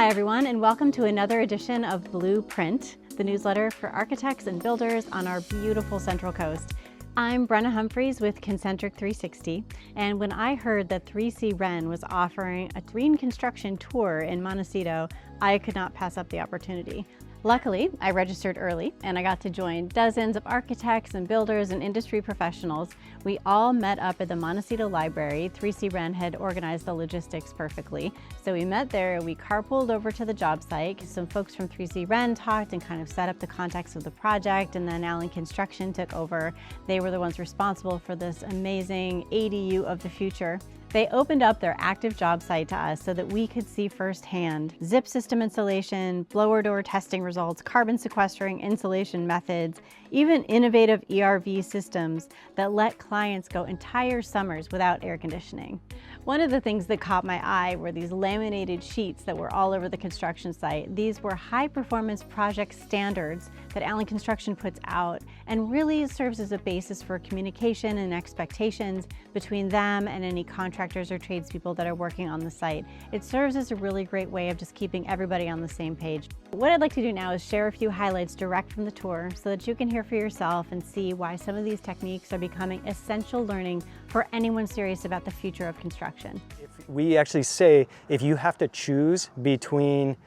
Hi everyone, and welcome to another edition of Blueprint, the newsletter for architects and builders on our beautiful Central Coast. I'm Brenna Humphreys with Concentric 360, and when I heard that 3C-REN was offering a green construction tour in Montecito, I could not pass up the opportunity. Luckily, I registered early and I got to join dozens of architects and builders and industry professionals. We all met up at the Montecito Library. 3C-REN had organized the logistics perfectly. So we met there, we carpooled over to the job site. Some folks from 3C-REN talked and kind of set up the context of the project, and then Allen Construction took over. They were the ones responsible for this amazing ADU of the future. They opened up their active job site to us so that we could see firsthand zip system installation, blower door testing results, carbon sequestering insulation methods, even innovative ERV systems that let clients go entire summers without air conditioning. One of the things that caught my eye were these laminated sheets that were all over the construction site. These were high-performance project standards that Allen Construction puts out and really serves as a basis for communication and expectations between them and any contractors or tradespeople that are working on the site. It serves as a really great way of just keeping everybody on the same page. What I'd like to do now is share a few highlights direct from the tour so that you can hear for yourself and see why some of these techniques are becoming essential learning for anyone serious about the future of construction. We actually say if you have to choose between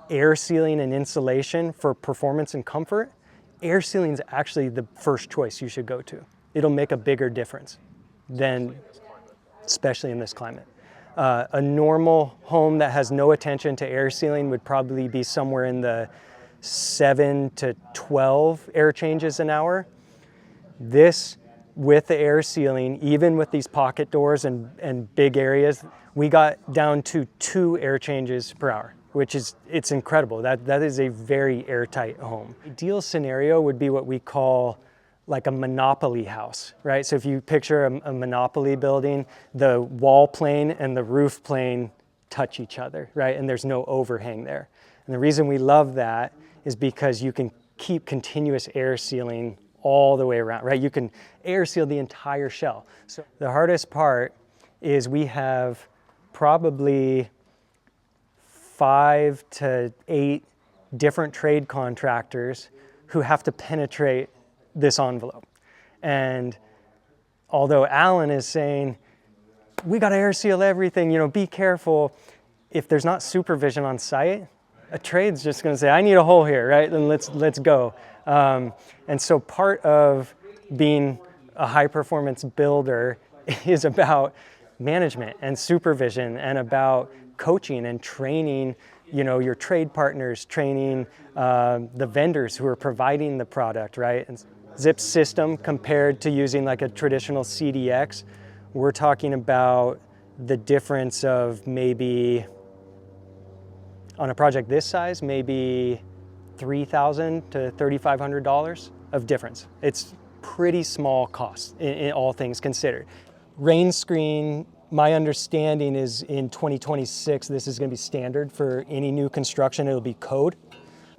air sealing and insulation for performance and comfort, air sealing is actually the first choice you should go to. It'll make a bigger difference than, especially in this climate. A normal home that has no attention to air sealing would probably be somewhere in the 7 to 12 air changes an hour. This, with the air sealing, even with these pocket doors and big areas, we got down to 2 air changes per hour, which is, it's incredible. That is a very airtight home. Ideal scenario would be what we call like a monopoly house, right? So if you picture a monopoly building, the wall plane and the roof plane touch each other, right? And there's no overhang there. And the reason we love that is because you can keep continuous air sealing all the way around, right? You can air seal the entire shell. So the hardest part is we have probably 5 to 8 different trade contractors who have to penetrate this envelope. And although Allen is saying, we got to air seal everything, you know, be careful, if there's not supervision on site, a trade's just going to say, I need a hole here, right? Then let's go. And so part of being a high performance builder is about management and supervision and about coaching and training, you know, your trade partners, training the vendors who are providing the product, right? And zip system compared to using like a traditional CDX, we're talking about the difference of maybe, on a project this size, maybe $3,000 to $3,500 of difference. It's pretty small cost in all things considered. Rain screen, my understanding is in 2026, this is going to be standard for any new construction. It'll be code.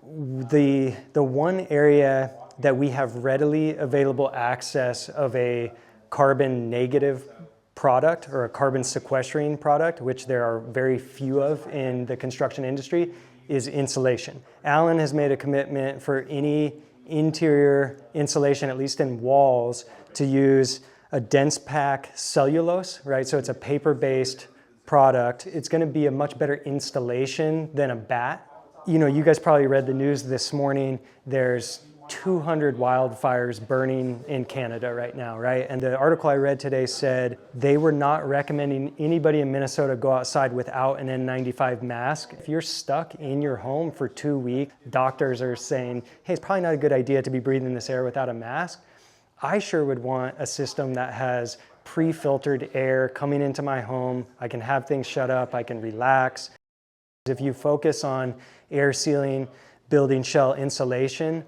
The one area that we have readily available access of a carbon negative product or a carbon sequestering product, which there are very few of in the construction industry, is insulation. Allen has made a commitment for any interior insulation, at least in walls, to use a dense pack cellulose, right? So it's a paper-based product. It's going to be a much better installation than a bat. You know, you guys probably read the news this morning. There's 200 wildfires burning in Canada right now, right? And the article I read today said they were not recommending anybody in Minnesota go outside without an N95 mask. If you're stuck in your home for 2 weeks, doctors are saying, hey, it's probably not a good idea to be breathing this air without a mask. I sure would want a system that has pre-filtered air coming into my home. I can have things shut up, I can relax. If you focus on air sealing, building shell insulation,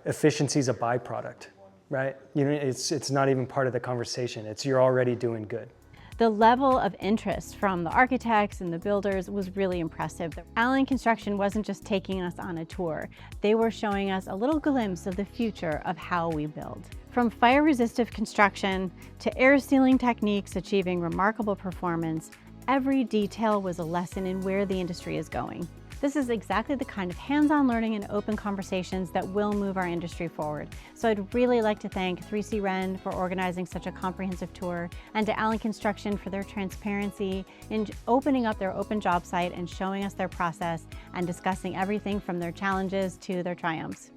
efficiency is a byproduct, right? You know, it's not even part of the conversation. It's you're already doing good. The level of interest from the architects and the builders was really impressive. Allen Construction wasn't just taking us on a tour. They were showing us a little glimpse of the future of how we build. From fire-resistant construction to air sealing techniques achieving remarkable performance, every detail was a lesson in where the industry is going. This is exactly the kind of hands-on learning and open conversations that will move our industry forward. So I'd really like to thank 3C-REN for organizing such a comprehensive tour, and to Allen Construction for their transparency in opening up their open job site and showing us their process and discussing everything from their challenges to their triumphs.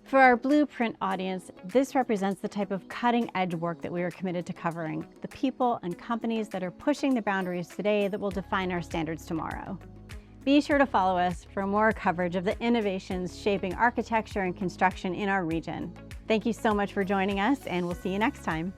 For our Blueprint audience, this represents the type of cutting-edge work that we are committed to covering, the people and companies that are pushing the boundaries today that will define our standards tomorrow. Be sure to follow us for more coverage of the innovations shaping architecture and construction in our region. Thank you so much for joining us, and we'll see you next time.